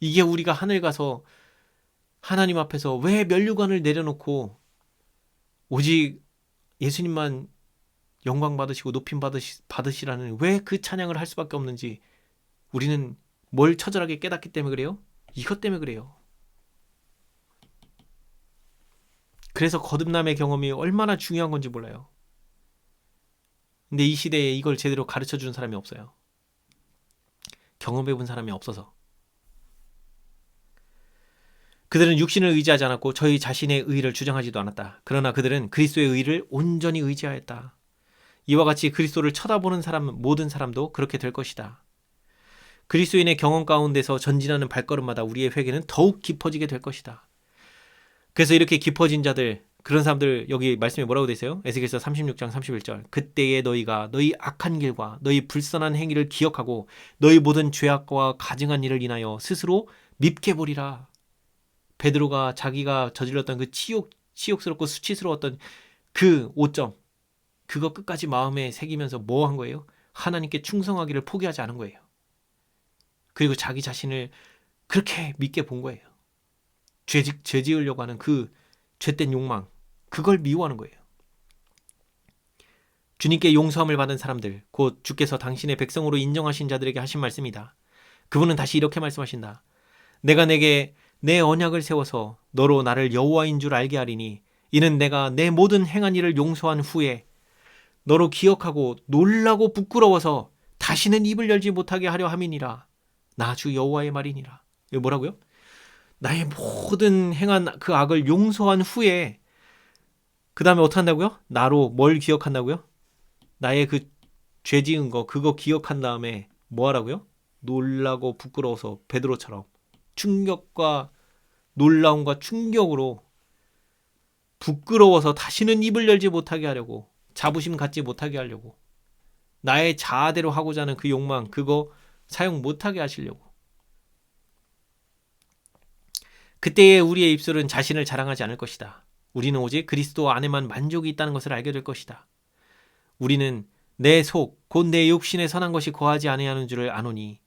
이게 우리가 하늘 가서 하나님 앞에서 왜 면류관을 내려놓고 오직 예수님만 영광 받으시고 높임 받으시라는 왜 그 찬양을 할 수밖에 없는지 우리는 뭘 처절하게 깨닫기 때문에 그래요? 이것 때문에 그래요. 그래서 거듭남의 경험이 얼마나 중요한 건지 몰라요. 근데 이 시대에 이걸 제대로 가르쳐주는 사람이 없어요. 경험해본 사람이 없어서. 그들은 육신을 의지하지 않았고 저희 자신의 의를 주장하지도 않았다. 그러나 그들은 그리스도의 의를 온전히 의지하였다. 이와 같이 그리스도를 쳐다보는 모든 사람도 그렇게 될 것이다. 그리스도인의 경험 가운데서 전진하는 발걸음마다 우리의 회개는 더욱 깊어지게 될 것이다. 그래서 이렇게 깊어진 자들, 그런 사람들, 여기 말씀에 뭐라고 되어 있어요? 에스겔서 36장 31절. 그때에 너희가 너희 악한 길과 너희 불선한 행위를 기억하고 너희 모든 죄악과 가증한 일을 인하여 스스로 밉게 보리라. 베드로가 자기가 저질렀던 그 치욕스럽고 수치스러웠던 그 오점, 그거 끝까지 마음에 새기면서 뭐 한 거예요? 하나님께 충성하기를 포기하지 않은 거예요. 그리고 자기 자신을 그렇게 믿게 본 거예요. 죄 지으려고 하는 그 죄된 욕망, 그걸 미워하는 거예요. 주님께 용서함을 받은 사람들, 곧 주께서 당신의 백성으로 인정하신 자들에게 하신 말씀이다. 그분은 다시 이렇게 말씀하신다. 내가 내게 내 언약을 세워서 너로 나를 여호와인 줄 알게 하리니 이는 내가 내 모든 행한 일을 용서한 후에 너로 기억하고 놀라고 부끄러워서 다시는 입을 열지 못하게 하려 함이니라. 나 주 여호와의 말이니라. 이거 뭐라고요? 나의 모든 행한 그 악을 용서한 후에 그 다음에 어떻게 한다고요? 나로 뭘 기억한다고요? 나의 그 죄 지은 거 그거 기억한 다음에 뭐 하라고요? 놀라고 부끄러워서 베드로처럼 충격과 놀라움과 충격으로 부끄러워서 다시는 입을 열지 못하게 하려고, 자부심 갖지 못하게 하려고, 나의 자아대로 하고자 하는 그 욕망, 그거 사용 못하게 하시려고. 그때의 우리의 입술은 자신을 자랑하지 않을 것이다. 우리는 오직 그리스도 안에만 만족이 있다는 것을 알게 될 것이다. 우리는 내 속, 곧 내 육신에 선한 것이 거하지 아니하는 줄을 아노니,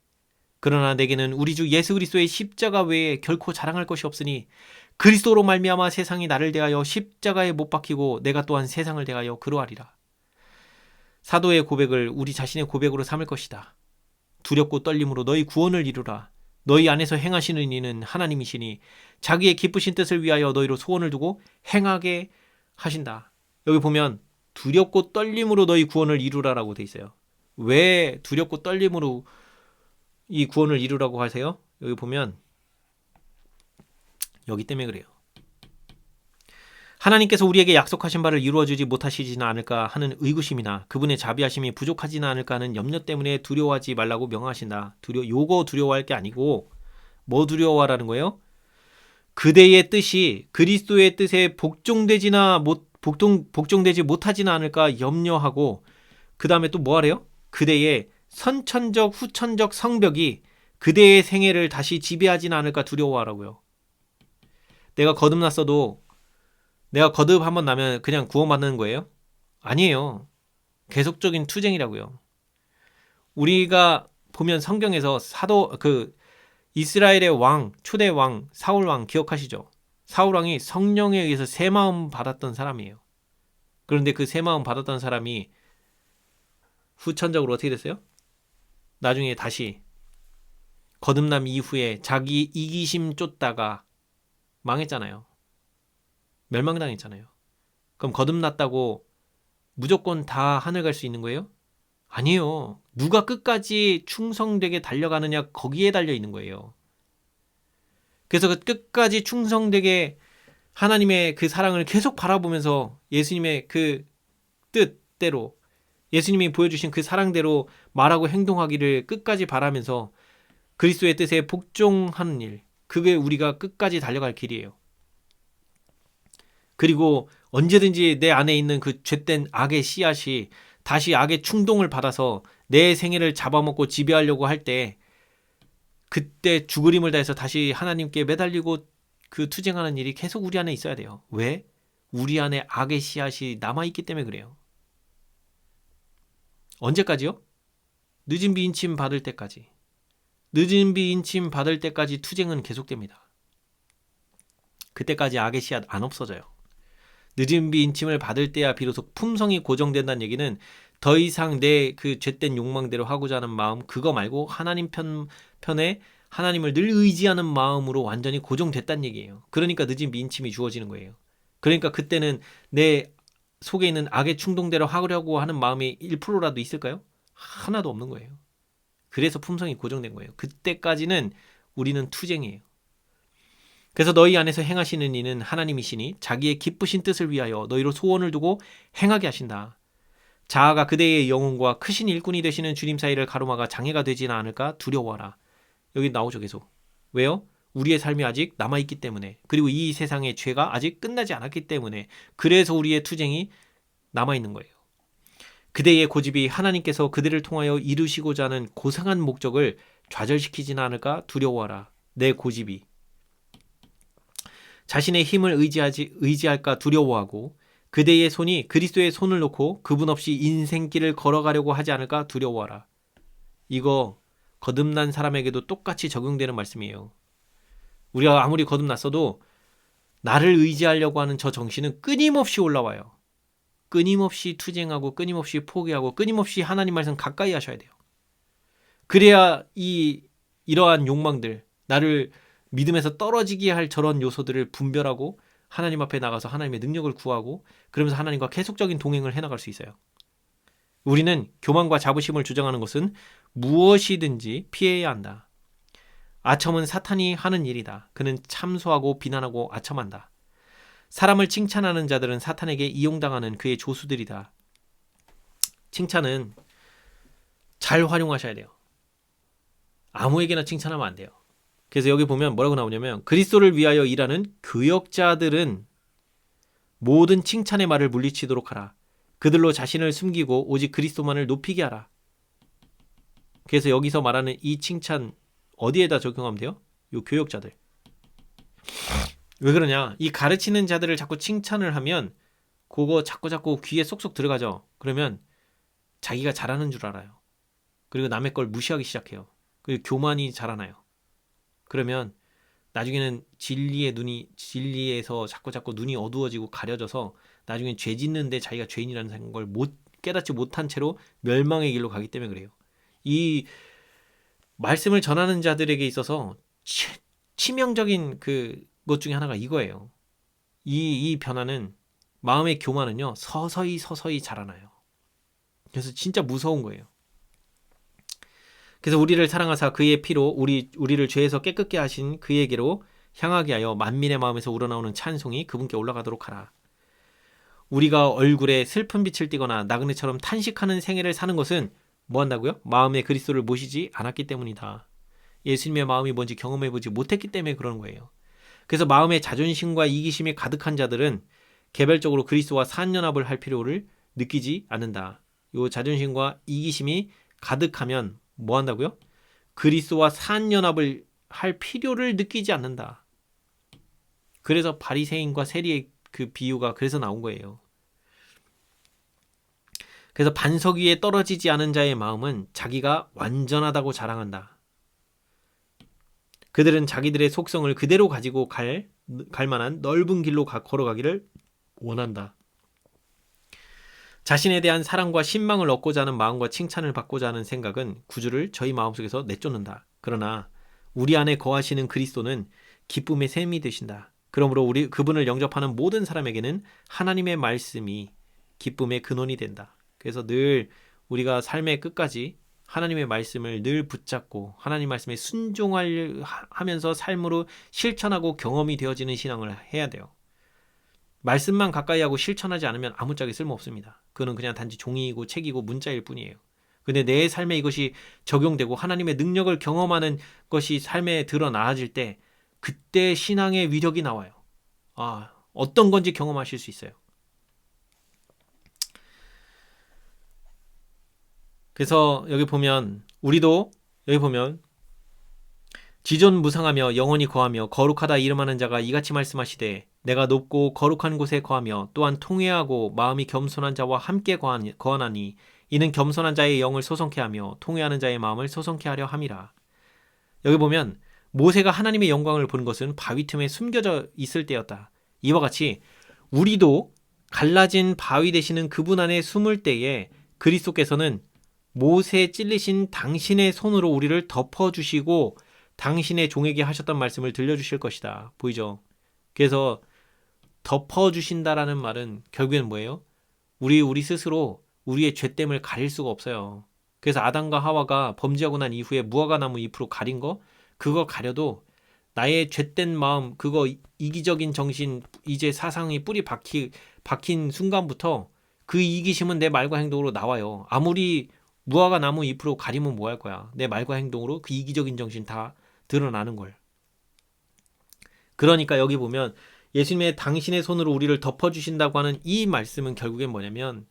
그러나 내게는 우리 주 예수 그리스도의 십자가 외에 결코 자랑할 것이 없으니 그리스도로 말미암아 세상이 나를 대하여 십자가에 못 박히고 내가 또한 세상을 대하여 그러하리라. 사도의 고백을 우리 자신의 고백으로 삼을 것이다. 두렵고 떨림으로 너희 구원을 이루라. 너희 안에서 행하시는 이는 하나님이시니 자기의 기쁘신 뜻을 위하여 너희로 소원을 두고 행하게 하신다. 여기 보면 두렵고 떨림으로 너희 구원을 이루라라고 돼 있어요. 왜 두렵고 떨림으로 이 구원을 이루라고 하세요? 여기 보면 여기 때문에 그래요. 하나님께서 우리에게 약속하신 바를 이루어주지 못하시지는 않을까 하는 의구심이나 그분의 자비하심이 부족하지는 않을까 하는 염려 때문에 두려워하지 말라고 명하신다. 요거 두려워할 게 아니고 뭐 두려워하라는 거예요? 그대의 뜻이 그리스도의 뜻에 복종되지 못하지는 않을까 염려하고, 그 다음에 또 뭐 하래요? 그대의 선천적 후천적 성벽이 그대의 생애를 다시 지배하지는 않을까 두려워하라고요. 내가 거듭났어도 내가 거듭 한번 나면 그냥 구원받는 거예요? 아니에요. 계속적인 투쟁이라고요. 우리가 보면 성경에서 이스라엘의 왕, 초대 왕, 사울 왕 기억하시죠? 사울 왕이 성령에 의해서 새 마음 받았던 사람이에요. 그런데 그 새 마음 받았던 사람이 후천적으로 어떻게 됐어요? 나중에 다시 거듭남 이후에 자기 이기심 쫓다가 망했잖아요. 멸망당했잖아요. 그럼 거듭났다고 무조건 다 하늘 갈 수 있는 거예요? 아니에요. 누가 끝까지 충성되게 달려가느냐, 거기에 달려 있는 거예요. 그래서 그 끝까지 충성되게 하나님의 그 사랑을 계속 바라보면서 예수님의 그 뜻대로, 예수님이 보여주신 그 사랑대로 말하고 행동하기를 끝까지 바라면서 그리스도의 뜻에 복종하는 일, 그게 우리가 끝까지 달려갈 길이에요. 그리고 언제든지 내 안에 있는 그 죄된 악의 씨앗이 다시 악의 충동을 받아서 내 생애를 잡아먹고 지배하려고 할 때, 그때 죽을 힘을 다해서 다시 하나님께 매달리고 그 투쟁하는 일이 계속 우리 안에 있어야 돼요. 왜? 우리 안에 악의 씨앗이 남아있기 때문에 그래요. 언제까지요? 늦은 비인침 받을 때까지. 늦은 비인침 받을 때까지 투쟁은 계속됩니다. 그때까지 악의 씨앗 안 없어져요. 늦은 비인침을 받을 때야 비로소 품성이 고정된다는 얘기는 더 이상 내 그 죄된 욕망대로 하고자 하는 마음, 그거 말고 하나님 편에 하나님을 늘 의지하는 마음으로 완전히 고정됐다는 얘기예요. 그러니까 늦은 비인침이 주어지는 거예요. 그러니까 그때는 내 속에 있는 악의 충동대로 하려고 하는 마음이 1%라도 있을까요? 하나도 없는 거예요. 그래서 품성이 고정된 거예요. 그때까지는 우리는 투쟁이에요. 그래서 너희 안에서 행하시는 이는 하나님이시니 자기의 기쁘신 뜻을 위하여 너희로 소원을 두고 행하게 하신다. 자아가 그대의 영혼과 크신 일꾼이 되시는 주님 사이를 가로막아 장애가 되지는 않을까 두려워하라. 여기 나오죠, 계속. 왜요? 우리의 삶이 아직 남아있기 때문에, 그리고 이 세상의 죄가 아직 끝나지 않았기 때문에, 그래서 우리의 투쟁이 남아있는 거예요. 그대의 고집이 하나님께서 그들을 통하여 이루시고자 하는 고상한 목적을 좌절시키지는 않을까 두려워하라. 내 고집이 자신의 힘을 의지할까 두려워하고, 그대의 손이 그리스도의 손을 놓고 그분 없이 인생길을 걸어가려고 하지 않을까 두려워하라. 이거 거듭난 사람에게도 똑같이 적용되는 말씀이에요. 우리가 아무리 거듭났어도 나를 의지하려고 하는 저 정신은 끊임없이 올라와요. 끊임없이 투쟁하고 끊임없이 포기하고 끊임없이 하나님 말씀 가까이 하셔야 돼요. 그래야 이러한 욕망들, 나를 믿음에서 떨어지게 할 저런 요소들을 분별하고 하나님 앞에 나가서 하나님의 능력을 구하고, 그러면서 하나님과 계속적인 동행을 해나갈 수 있어요. 우리는 교만과 자부심을 주장하는 것은 무엇이든지 피해야 한다. 아첨은 사탄이 하는 일이다. 그는 참소하고 비난하고 아첨한다. 사람을 칭찬하는 자들은 사탄에게 이용당하는 그의 조수들이다. 칭찬은 잘 활용하셔야 돼요. 아무에게나 칭찬하면 안 돼요. 그래서 여기 보면 뭐라고 나오냐면 그리스도를 위하여 일하는 교역자들은 모든 칭찬의 말을 물리치도록 하라. 그들로 자신을 숨기고 오직 그리스도만을 높이게 하라. 그래서 여기서 말하는 이 칭찬 어디에다 적용하면 돼요? 요 교역자들. 왜 그러냐? 이 가르치는 자들을 자꾸 칭찬을 하면 그거 자꾸 귀에 쏙쏙 들어가죠. 그러면 자기가 잘하는 줄 알아요. 그리고 남의 걸 무시하기 시작해요. 그리고 교만이 자라나요. 그러면 나중에는 진리에서 자꾸 눈이 어두워지고 가려져서 나중에 죄 짓는데 자기가 죄인이라는 걸 깨닫지 못한 채로 멸망의 길로 가기 때문에 그래요. 이 말씀을 전하는 자들에게 있어서 치명적인 것 중에 하나가 이거예요. 이 변화는 마음의 교만은요 서서히 자라나요. 그래서 진짜 무서운 거예요. 그래서 우리를 사랑하사 그의 피로 우리를 죄에서 깨끗게 하신 그에게로 향하게 하여 만민의 마음에서 우러나오는 찬송이 그분께 올라가도록 하라. 우리가 얼굴에 슬픈 빛을 띠거나 나그네처럼 탄식하는 생애를 사는 것은 뭐 한다고요? 마음에 그리스도를 모시지 않았기 때문이다. 예수님의 마음이 뭔지 경험해보지 못했기 때문에 그러는 거예요. 그래서 마음에 자존심과 이기심이 가득한 자들은 개별적으로 그리스도와 산연합을 할 필요를 느끼지 않는다. 요 자존심과 이기심이 가득하면 뭐 한다고요? 그리스도와 산연합을 할 필요를 느끼지 않는다. 그래서 바리새인과 세리의 그 비유가 그래서 나온 거예요. 그래서 반석 위에 떨어지지 않은 자의 마음은 자기가 완전하다고 자랑한다. 그들은 자기들의 속성을 그대로 가지고 갈 만한 넓은 길로 걸어가기를 원한다. 자신에 대한 사랑과 신망을 얻고자 하는 마음과 칭찬을 받고자 하는 생각은 구주를 저희 마음속에서 내쫓는다. 그러나 우리 안에 거하시는 그리스도는 기쁨의 샘이 되신다. 그러므로 그분을 영접하는 모든 사람에게는 하나님의 말씀이 기쁨의 근원이 된다. 그래서 늘 우리가 삶의 끝까지 하나님의 말씀을 늘 붙잡고 하나님 말씀에 순종하면서 삶으로 실천하고 경험이 되어지는 신앙을 해야 돼요. 말씀만 가까이 하고 실천하지 않으면 아무짝에 쓸모없습니다. 그거는 그냥 단지 종이고 책이고 문자일 뿐이에요. 근데 내 삶에 이것이 적용되고 하나님의 능력을 경험하는 것이 삶에 드러나질 때 그때 신앙의 위력이 나와요. 어떤 건지 경험하실 수 있어요. 그래서 우리도 여기 보면 지존무상하며 영원히 거하며 거룩하다 이름하는 자가 이같이 말씀하시되 내가 높고 거룩한 곳에 거하며 또한 통회하고 마음이 겸손한 자와 함께 거하나니 이는 겸손한 자의 영을 소성케 하며 통회하는 자의 마음을 소성케 하려 함이라. 여기 보면 모세가 하나님의 영광을 본 것은 바위 틈에 숨겨져 있을 때였다. 이와 같이 우리도 갈라진 바위 되시는 그분 안에 숨을 때에 그리스도께서는 모세 찔리신 당신의 손으로 우리를 덮어주시고 당신의 종에게 하셨던 말씀을 들려주실 것이다. 보이죠? 그래서 덮어주신다라는 말은 결국엔 뭐예요? 우리 스스로 우리의 죄됨을 가릴 수가 없어요. 그래서 아담과 하와가 범죄하고 난 이후에 무화과 나무 잎으로 가린 그거 가려도 나의 죄된 마음, 그거 이기적인 정신, 이제 사상이 뿌리 박힌 순간부터 그 이기심은 내 말과 행동으로 나와요. 아무리 무화과 나무 잎으로 가리면 뭐 할 거야? 내 말과 행동으로 그 이기적인 정신 다 드러나는 걸. 그러니까 여기 보면 예수님의 당신의 손으로 우리를 덮어주신다고 하는 이 말씀은 결국엔 뭐냐면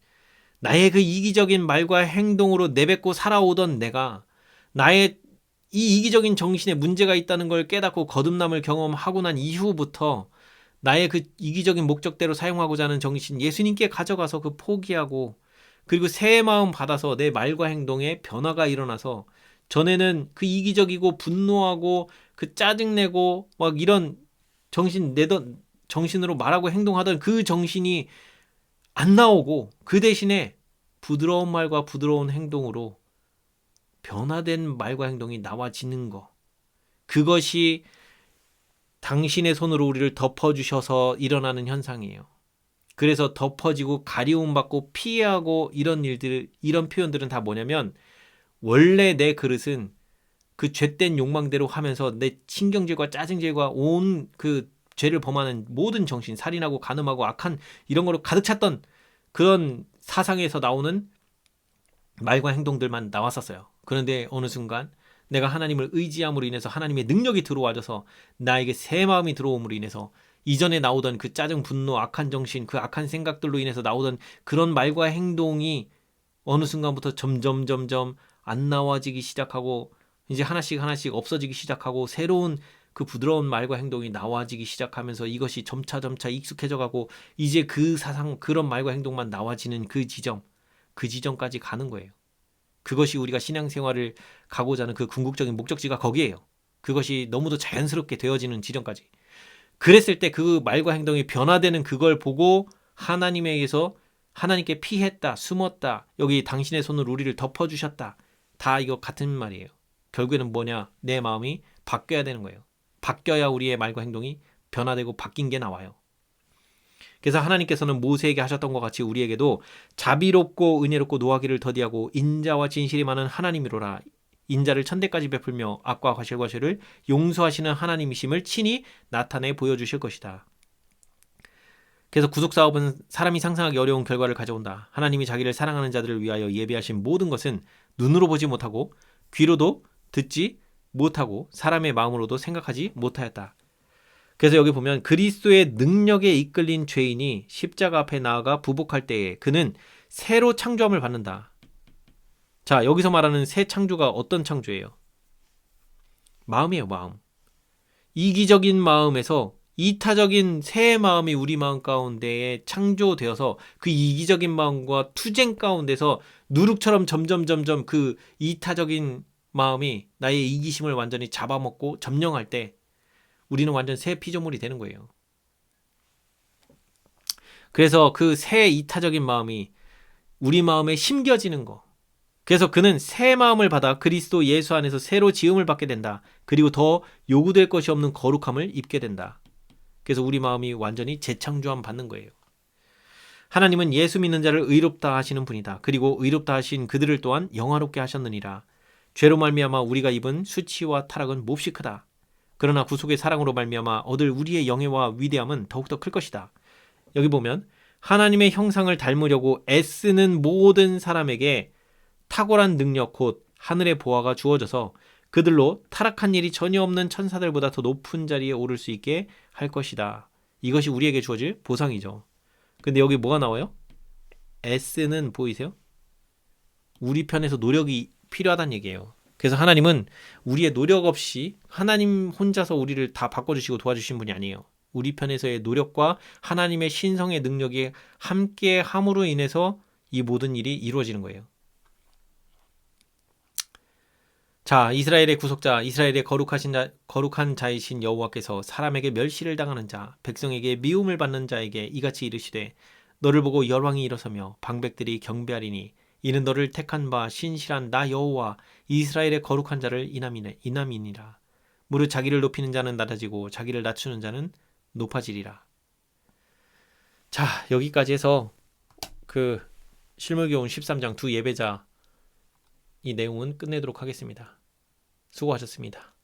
나의 그 이기적인 말과 행동으로 내뱉고 살아오던 내가 나의 이 이기적인 정신에 문제가 있다는 걸 깨닫고 거듭남을 경험하고 난 이후부터 나의 그 이기적인 목적대로 사용하고자 하는 정신 예수님께 가져가서 그 포기하고 그리고 새 마음 받아서 내 말과 행동에 변화가 일어나서 전에는 그 이기적이고 분노하고 그 짜증내고 막 이런 정신으로 말하고 행동하던 그 정신이 안 나오고 그 대신에 부드러운 말과 부드러운 행동으로 변화된 말과 행동이 나와지는 거. 그것이 당신의 손으로 우리를 덮어주셔서 일어나는 현상이에요. 그래서 덮어지고 가리움 받고 피해하고 이런 표현들은 다 뭐냐면 원래 내 그릇은 그 죄된 욕망대로 하면서 내 신경질과 짜증질과 온 그 죄를 범하는 모든 정신, 살인하고 간음하고 악한 이런 거로 가득 찼던 그런 사상에서 나오는 말과 행동들만 나왔었어요. 그런데 어느 순간 내가 하나님을 의지함으로 인해서 하나님의 능력이 들어와져서 나에게 새 마음이 들어옴으로 인해서 이전에 나오던 그 짜증, 분노, 악한 정신, 그 악한 생각들로 인해서 나오던 그런 말과 행동이 어느 순간부터 점점 안 나와지기 시작하고 이제 하나씩 없어지기 시작하고 새로운 그 부드러운 말과 행동이 나와지기 시작하면서 이것이 점차 익숙해져 가고 이제 그 사상, 그런 말과 행동만 나와지는 그 지점까지 가는 거예요. 그것이 우리가 신앙생활을 가고자 하는 그 궁극적인 목적지가 거기에요. 그것이 너무도 자연스럽게 되어지는 지점까지. 그랬을 때 그 말과 행동이 변화되는 그걸 보고 하나님에게서 하나님께 피했다, 숨었다, 여기 당신의 손으로 우리를 덮어주셨다. 다 이거 같은 말이에요. 결국에는 뭐냐? 내 마음이 바뀌어야 되는 거예요. 바뀌어야 우리의 말과 행동이 변화되고 바뀐 게 나와요. 그래서 하나님께서는 모세에게 하셨던 것 같이 우리에게도 자비롭고 은혜롭고 노하기를 더디하고 인자와 진실이 많은 하나님이로라. 인자를 천대까지 베풀며 악과 과실을 용서하시는 하나님이심을 친히 나타내 보여주실 것이다. 그래서 구속사업은 사람이 상상하기 어려운 결과를 가져온다. 하나님이 자기를 사랑하는 자들을 위하여 예비하신 모든 것은 눈으로 보지 못하고 귀로도 듣지 못하고 사람의 마음으로도 생각하지 못하였다. 그래서 여기 보면 그리스도의 능력에 이끌린 죄인이 십자가 앞에 나아가 부복할 때에 그는 새로 창조함을 받는다. 자, 여기서 말하는 새 창조가 어떤 창조예요? 마음이에요, 마음. 이기적인 마음에서 이타적인 새 마음이 우리 마음 가운데에 창조되어서 그 이기적인 마음과 투쟁 가운데서 누룩처럼 점점 그 이타적인 마음이 나의 이기심을 완전히 잡아먹고 점령할 때 우리는 완전 새 피조물이 되는 거예요. 그래서 그 새 이타적인 마음이 우리 마음에 심겨지는 거. 그래서 그는 새 마음을 받아 그리스도 예수 안에서 새로 지음을 받게 된다. 그리고 더 요구될 것이 없는 거룩함을 입게 된다. 그래서 우리 마음이 완전히 재창조함 받는 거예요. 하나님은 예수 믿는 자를 의롭다 하시는 분이다. 그리고 의롭다 하신 그들을 또한 영화롭게 하셨느니라. 죄로 말미암아 우리가 입은 수치와 타락은 몹시 크다. 그러나 구속의 사랑으로 말미암아 얻을 우리의 영예와 위대함은 더욱더 클 것이다. 여기 보면 하나님의 형상을 닮으려고 애쓰는 모든 사람에게 탁월한 능력 곧 하늘의 보화가 주어져서 그들로 타락한 일이 전혀 없는 천사들보다 더 높은 자리에 오를 수 있게 할 것이다. 이것이 우리에게 주어질 보상이죠. 근데 여기 뭐가 나와요? 애쓰는 보이세요? 우리 편에서 노력이 필요하다는 얘기예요. 그래서 하나님은 우리의 노력 없이 하나님 혼자서 우리를 다 바꿔주시고 도와주신 분이 아니에요. 우리 편에서의 노력과 하나님의 신성의 능력이 함께 함으로 인해서 이 모든 일이 이루어지는 거예요. 자, 이스라엘의 구속자, 이스라엘의 거룩한 자이신 여호와께서 사람에게 멸시를 당하는 자, 백성에게 미움을 받는 자에게 이같이 이르시되 너를 보고 열왕이 일어서며 방백들이 경배하리니 이는 너를 택한 바 신실한 나 여호와 이스라엘의 거룩한 자를 인함이니라. 무릇 자기를 높이는 자는 낮아지고 자기를 낮추는 자는 높아지리라. 자, 여기까지 해서 그 실물교훈 13장 두 예배자 이 내용은 끝내도록 하겠습니다. 수고하셨습니다.